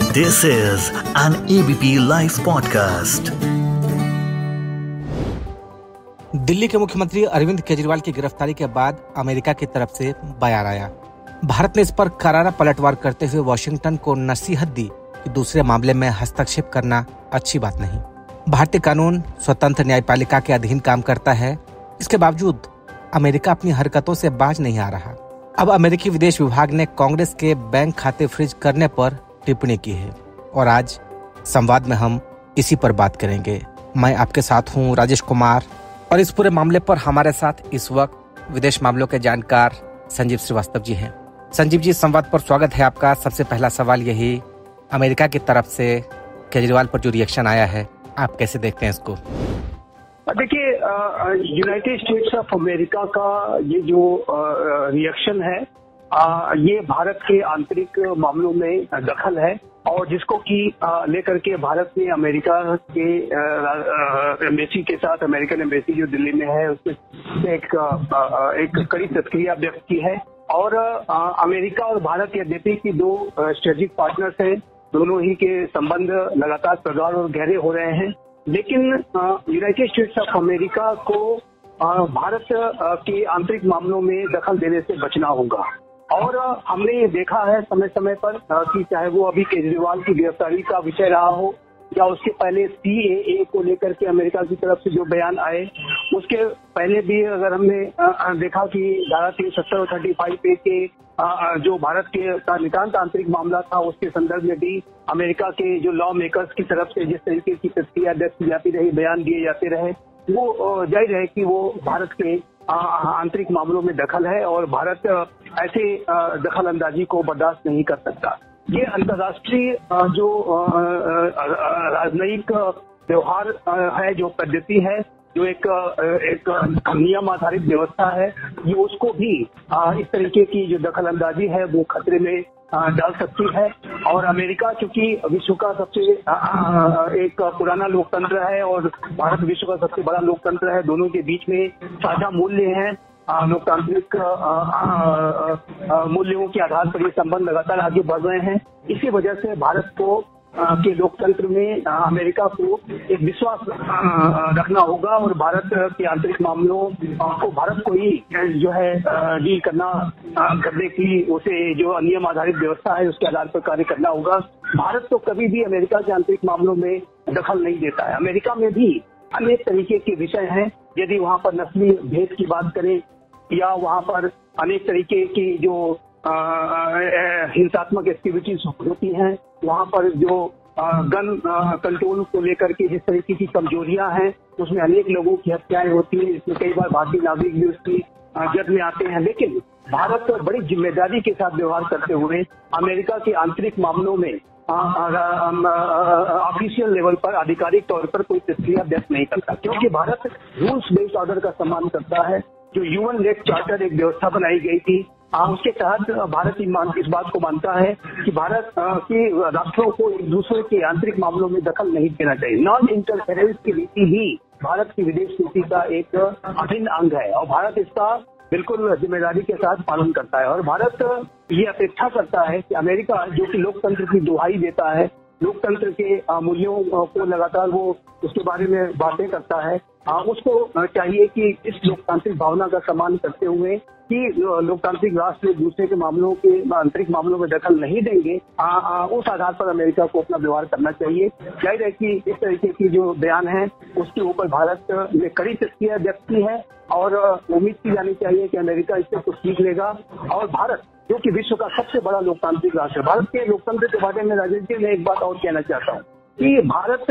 This is an ABP Life podcast. Delhi के मुख्यमंत्री अरविंद केजरीवाल की गिरफ्तारी के बाद अमेरिका की तरफ से बयान आया। भारत ने इस पर करारा पलटवार करते हुए वॉशिंगटन को नसीहत दी कि दूसरे मामले में हस्तक्षेप करना अच्छी बात नहीं। भारतीय कानून स्वतंत्र न्यायपालिका के अधीन काम करता है, इसके बावजूद अमेरिका अपनी हरकतों से बाज नहीं आ रहा। अब अमेरिकी विदेश विभाग ने कांग्रेस के बैंक खाते फ्रीज करने पर टिप्पणी की है और आज संवाद में हम इसी पर बात करेंगे। मैं आपके साथ हूं राजेश कुमार और इस पूरे मामले पर हमारे साथ इस वक्त विदेश मामलों के जानकार संजीव श्रीवास्तव जी हैं। संजीव जी, संवाद पर स्वागत है आपका। सबसे पहला सवाल यही, अमेरिका की तरफ से केजरीवाल पर जो रिएक्शन आया है, आप कैसे देखते हैं इसको? देखिए, यूनाइटेड स्टेट्स ऑफ अमेरिका का ये जो रिएक्शन है, ये भारत के आंतरिक मामलों में दखल है और जिसको कि लेकर के भारत ने अमेरिका के एम्बेसी के साथ, अमेरिकन एम्बेसी जो दिल्ली में है, उससे एक कड़ी प्रतिक्रिया व्यक्त की है। और अमेरिका और भारत यद्यपि की दो स्ट्रेटेजिक पार्टनर्स हैं, दोनों ही के संबंध लगातार प्रगाढ़ और गहरे हो रहे हैं, लेकिन यूनाइटेड स्टेट्स ऑफ अमेरिका को भारत के आंतरिक मामलों में दखल देने से बचना होगा। और हमने ये देखा है समय समय पर कि चाहे वो अभी केजरीवाल की गिरफ्तारी का विषय रहा हो या उसके पहले CAA को लेकर के अमेरिका की तरफ से जो बयान आए, उसके पहले भी अगर हमने देखा कि धारा 370 और 35A के जो भारत के का नितांत आंतरिक मामला था, उसके संदर्भ में भी अमेरिका के जो लॉ मेकर्स की तरफ से जिस तरीके की प्रतिक्रिया व्यक्त की जाती रही, बयान दिए जाते रहे, वो जाहिर है कि वो भारत के आंतरिक मामलों में दखल है और भारत ऐसे दखल अंदाजी को बर्दाश्त नहीं कर सकता। ये अंतर्राष्ट्रीय जो राजनयिक व्यवहार है, जो पद्धति है, जो एक नियम आधारित व्यवस्था है, ये उसको भी इस तरीके की जो दखल अंदाजी है वो खतरे में डाल सकती है। और अमेरिका चूंकि विश्व का सबसे एक पुराना लोकतंत्र है और भारत विश्व का सबसे बड़ा लोकतंत्र है, दोनों के बीच में साझा मूल्य हैं, लोकतांत्रिक मूल्यों के आधार पर ये संबंध लगातार आगे बढ़ रहे हैं। इसी वजह से भारत को के लोकतंत्र में अमेरिका को एक विश्वास रखना होगा और भारत के आंतरिक मामलों को भारत को ही जो है डील करने की उसे जो नियम आधारित व्यवस्था है उसके आधार पर कार्य करना होगा। भारत तो कभी भी अमेरिका के आंतरिक मामलों में दखल नहीं देता है। अमेरिका में भी अनेक तरीके के विषय हैं, यदि वहाँ पर नस्ली भेद की बात करें या वहाँ पर अनेक तरीके की जो हिंसात्मक एक्टिविटीज होती हैं, वहाँ पर जो गन कंट्रोल को लेकर के जिस तरीके की कमजोरियां हैं, उसमें अनेक लोगों की हत्याएं होती हैं, इसमें कई बार भारतीय नागरिक भी उसकी जद में आते हैं। लेकिन भारत बड़ी जिम्मेदारी के साथ व्यवहार करते हुए अमेरिका के आंतरिक मामलों में ऑफिशियल लेवल पर, आधिकारिक तौर पर कोई प्रतिक्रिया व्यक्त नहीं करता, क्योंकि भारत रूल्स बेस्ड ऑर्डर का सम्मान करता है। जो UN लेड चार्टर एक व्यवस्था बनाई गई थी, उसके तहत भारत इस बात को मानता है कि भारत के राष्ट्रों को एक दूसरे के आंतरिक मामलों में दखल नहीं देना चाहिए। नॉन इंटरफेरेंस की नीति ही भारत की विदेश नीति का एक अभिन्न अंग है और भारत इसका बिल्कुल जिम्मेदारी के साथ पालन करता है। और भारत ये अपेक्षा करता है कि अमेरिका, जो कि लोकतंत्र की दुहाई देता है, लोकतंत्र के मूल्यों को लगातार वो उसके बारे में बातें करता है, उसको चाहिए कि इस लोकतांत्रिक भावना का सम्मान करते हुए कि लोकतांत्रिक राष्ट्र एक दूसरे के मामलों के आंतरिक मामलों में दखल नहीं देंगे, उस आधार पर अमेरिका को अपना व्यवहार करना चाहिए। जाहिर है कि इस तरीके की जो बयान है उसके ऊपर भारत ने कड़ी प्रतिक्रिया व्यक्त की है और उम्मीद की जानी चाहिए कि अमेरिका इससे कुछ सीख लेगा। और भारत, जो कि विश्व का सबसे बड़ा लोकतांत्रिक राष्ट्र है, भारत के लोकतंत्र के बारे में राजेश जी मैं एक बात और कहना चाहता हूँ कि भारत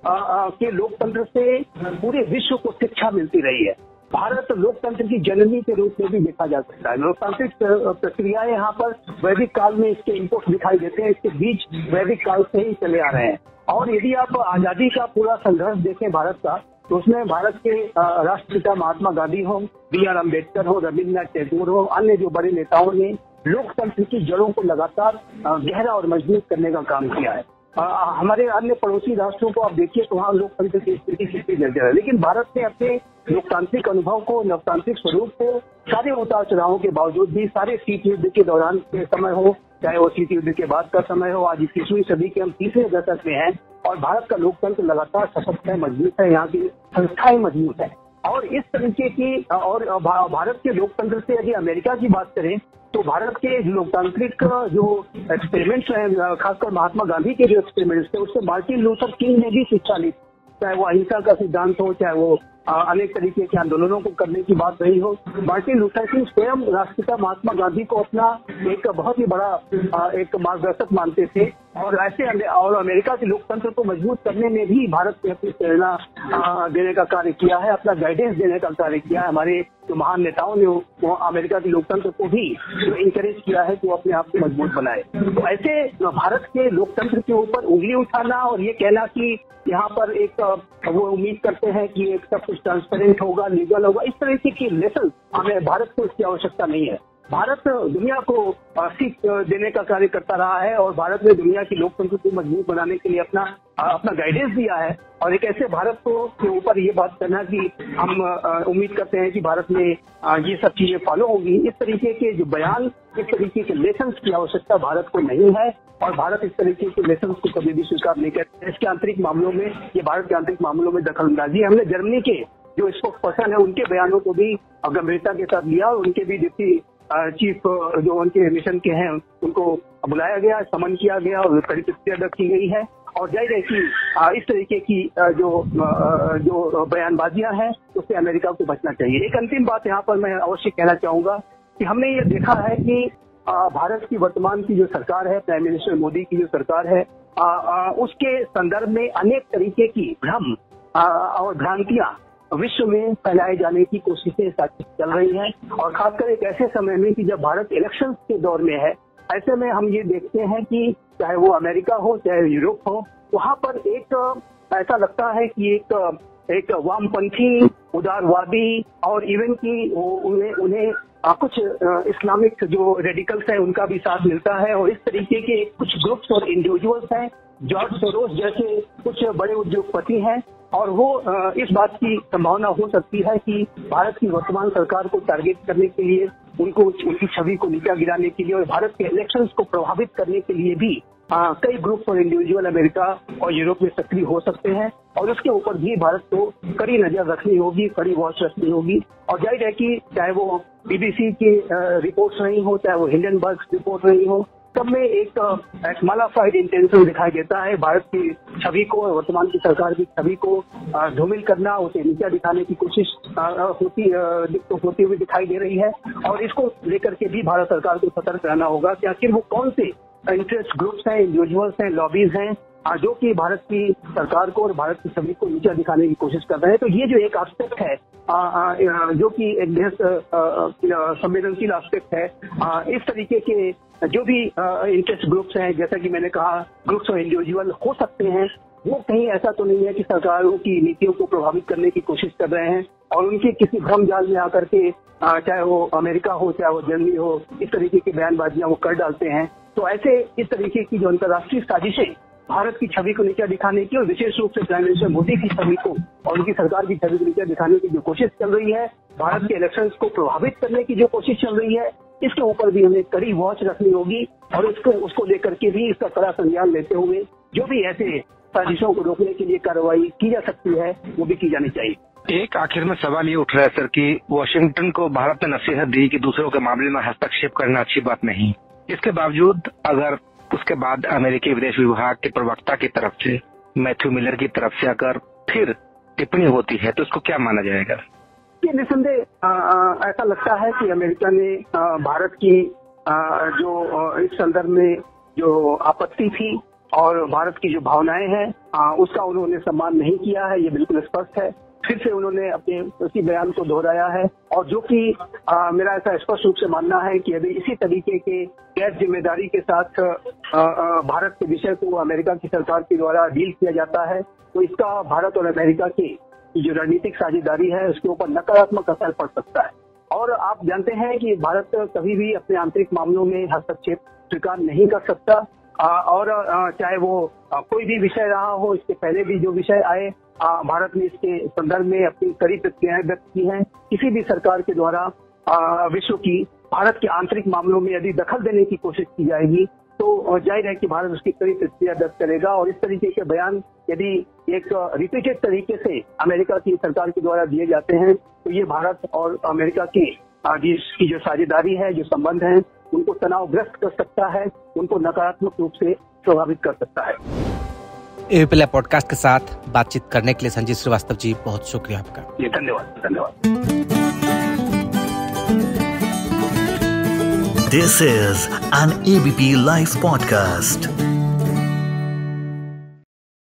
के लोकतंत्र से पूरे विश्व को शिक्षा मिलती रही है। भारत लोकतंत्र की जननी के रूप में भी देखा जा सकता है। लोकतांत्रिक प्रक्रियाएं यहाँ पर वैदिक काल में इसके इनपुट दिखाई देते हैं, इसके बीज वैदिक काल से ही चले आ रहे हैं। और यदि आप आजादी का पूरा संघर्ष देखें भारत का, तो उसमें भारत के राष्ट्रपिता महात्मा गांधी हो, BR अम्बेडकर हो, रविन्द्रनाथ टैगोर हो, अन्य जो बड़े नेताओं ने लोकतंत्र की जड़ों को लगातार गहरा और मजबूत करने का काम किया है। हमारे अन्य पड़ोसी राष्ट्रों को आप देखिए तो वहाँ लोकतंत्र की स्थिति कितनी जर्जर है, लेकिन भारत ने अपने लोकतांत्रिक अनुभव को, लोकतांत्रिक स्वरूप को सारे उतार चढ़ावों के बावजूद भी, सारे शीत युद्ध के दौरान के समय हो चाहे वो शीत युद्ध के बाद का समय हो। आज 21वीं सदी के हम तीसरे दशक में हैं और भारत का लोकतंत्र लगातार सशक्त है, मजबूत है, यहाँ की संस्थाएं मजबूत है। और इस तरीके की और भारत के लोकतंत्र से यदि अमेरिका की बात करें तो भारत के लोकतांत्रिक जो एक्सपेरिमेंट्स हैं, खासकर महात्मा गांधी के जो एक्सपेरिमेंट्स थे, उससे मार्टिन लूथर किंग ने भी शिक्षा ली। चाहे वो अहिंसा का सिद्धांत हो, चाहे वो अनेक तरीके के आंदोलनों को करने की बात रही हो, मार्टिन लूथर किंग स्वयं राष्ट्रपिता महात्मा गांधी को अपना एक बहुत ही बड़ा एक मार्गदर्शक मानते थे। और ऐसे और अमेरिका के लोकतंत्र को मजबूत करने में भी भारत ने अपनी प्रेरणा देने का कार्य किया है, अपना गाइडेंस देने का कार्य किया है। हमारे जो महान नेताओं ने वो अमेरिका के लोकतंत्र को भी जो इंकरेज किया है कि वो अपने आप को मजबूत बनाए। तो ऐसे भारत के लोकतंत्र के ऊपर उंगली उठाना और ये कहना कि यहाँ पर एक वो उम्मीद करते हैं कि एक सब कुछ ट्रांसपेरेंट होगा, लीगल होगा, इस तरह की लेसन हमें भारत को इसकी आवश्यकता नहीं है। भारत दुनिया को सीख देने का कार्य करता रहा है और भारत ने दुनिया की लोकतंत्र को मजबूत बनाने के लिए अपना गाइडेंस दिया है। और एक ऐसे भारत को के ऊपर ये बात करना कि हम उम्मीद करते हैं कि भारत में ये सब चीजें फॉलो होगी, इस तरीके के जो बयान, इस तरीके के लेसन्स की आवश्यकता भारत को नहीं है। और भारत इस तरीके के लेसन्स को कभी भी स्वीकार नहीं करते। इसके आंतरिक मामलों में, ये भारत के आंतरिक मामलों में दखलंदाजी। हमने जर्मनी के जो स्पोक्स पर्सन है उनके बयानों को भी गंभीरता के साथ लिया और उनके भी डिप्टी चीफ जो उनके मिशन के हैं उनको बुलाया गया, समन किया गया और कड़ी प्रतिक्रिया व्यक्त की गई है। और जाहिर है कि इस तरीके की जो बयानबाजियां हैं उससे अमेरिका को बचना चाहिए। एक अंतिम बात यहाँ पर मैं अवश्य कहना चाहूंगा कि हमने ये देखा है कि भारत की वर्तमान की जो सरकार है, प्राइम मिनिस्टर मोदी की जो सरकार है, उसके संदर्भ में अनेक तरीके की भ्रम और भ्रांतियां विश्व में फैलाए जाने की कोशिशें चल रही हैं। और खासकर एक ऐसे समय में कि जब भारत इलेक्शंस के दौर में है, ऐसे में हम ये देखते हैं कि चाहे वो अमेरिका हो, चाहे यूरोप हो, वहाँ पर एक ऐसा लगता है कि एक वामपंथी, उदारवादी और इवन की उन्हें कुछ इस्लामिक जो रेडिकल्स हैं उनका भी साथ मिलता है। और इस तरीके के कुछ ग्रुप्स और इंडिविजुअल्स हैं, जॉर्ज सोरोस जैसे कुछ बड़े उद्योगपति हैं, और वो इस बात की संभावना हो सकती है कि भारत की वर्तमान सरकार को टारगेट करने के लिए, उनकी छवि को नीचा गिराने के लिए और भारत के इलेक्शंस को प्रभावित करने के लिए भी कई ग्रुप्स और इंडिविजुअल अमेरिका और यूरोप में सक्रिय हो सकते हैं। और उसके ऊपर भी भारत को कड़ी नजर रखनी होगी, कड़ी वॉच रखनी होगी। और जाहिर है कि चाहे वो BBC की रिपोर्ट्स नहीं हो, चाहे वो हिंडनबर्ग रिपोर्ट नहीं हो, सब में एक मालाफाइड इंटेंशन दिखाई देता है। भारत की छवि को, वर्तमान की सरकार की छवि को धूमिल करना, उसे नीचा दिखाने की कोशिश होती हुई दिखाई दे रही है। और इसको लेकर के भी भारत सरकार को सतर्क रहना होगा कि आखिर वो कौन से इंटरेस्ट ग्रुप्स हैं, इंडिविजुअल्स हैं, लॉबीज हैं जो कि भारत की सरकार को और भारत की छवि को नीचा दिखाने की कोशिश कर रहे हैं। तो ये जो एक एस्पेक्ट है जो कि एक बेहद संवेदनशील एस्पेक्ट है, इस तरीके के जो भी इंटरेस्ट ग्रुप्स हैं, जैसा कि मैंने कहा, ग्रुप्स और इंडिविजुअल हो सकते हैं, वो कहीं ऐसा तो नहीं है कि सरकारों की नीतियों को प्रभावित करने की कोशिश कर रहे हैं और उनके किसी भ्रम जाल में आकर के चाहे वो अमेरिका हो, चाहे वो जर्मनी हो, इस तरीके की बयानबाजियां वो कर डालते हैं। तो ऐसे इस तरीके की जो अंतर्राष्ट्रीय साजिशें भारत की छवि को नीचा दिखाने की और विशेष रूप से प्राइम मिनिस्टर मोदी की छवि को और उनकी सरकार की छवि को नीचा दिखाने की जो कोशिश चल रही है, भारत के इलेक्शंस को प्रभावित करने की जो कोशिश चल रही है, इसके ऊपर भी हमें कड़ी वॉच रखनी होगी और उसको लेकर के भी इसका कड़ा संज्ञान लेते हुए जो भी ऐसे साजिशों को रोकने के लिए कार्रवाई की जा सकती है वो भी की जानी चाहिए। एक आखिर में सवाल ये उठ रहा है सर कि वॉशिंगटन को भारत ने नसीहत दी कि दूसरों के मामले में हस्तक्षेप करना अच्छी बात नहीं। इसके बावजूद अगर उसके बाद अमेरिकी विदेश विभाग के प्रवक्ता की तरफ से, मैथ्यू मिलर की तरफ से अगर फिर टिप्पणी होती है तो इसको क्या माना जाएगा? ये निसंदेह ऐसा लगता है कि अमेरिका ने भारत की जो इस संदर्भ में जो आपत्ति थी और भारत की जो भावनाएं हैं उसका उन्होंने सम्मान नहीं किया है, ये बिल्कुल स्पष्ट है। फिर से उन्होंने अपने उसी बयान को दोहराया है और जो कि मेरा ऐसा स्पष्ट रूप से मानना है कि यदि इसी तरीके के गैर जिम्मेदारी के साथ भारत के विषय को अमेरिका की सरकार के द्वारा डील किया जाता है तो इसका भारत और अमेरिका की जो रणनीतिक साझेदारी है उसके ऊपर नकारात्मक असर पड़ सकता है। और आप जानते हैं कि भारत कभी भी अपने आंतरिक मामलों में हस्तक्षेप स्वीकार नहीं कर सकता और चाहे वो कोई भी विषय रहा हो, इसके पहले भी जो विषय आए भारत ने इसके संदर्भ में अपनी कड़ी प्रतिक्रियाएं व्यक्त की हैं। किसी भी सरकार के द्वारा विश्व की भारत के आंतरिक मामलों में यदि दखल देने की कोशिश की जाएगी तो जाहिर है कि भारत उसकी कड़ी प्रतिक्रिया दर्ज करेगा। और इस तरीके के बयान यदि एक रिपीटेड तरीके से अमेरिका की सरकार के द्वारा दिए जाते हैं तो ये भारत और अमेरिका की जो साझेदारी है, जो संबंध है, उनको तनावग्रस्त कर सकता है, उनको नकारात्मक रूप से प्रभावित कर सकता है। एबीपी लाइव पॉडकास्ट के साथ बातचीत करने के लिए संजीव श्रीवास्तव जी, बहुत शुक्रिया आपका। जी धन्यवाद। This is an ABP Live podcast.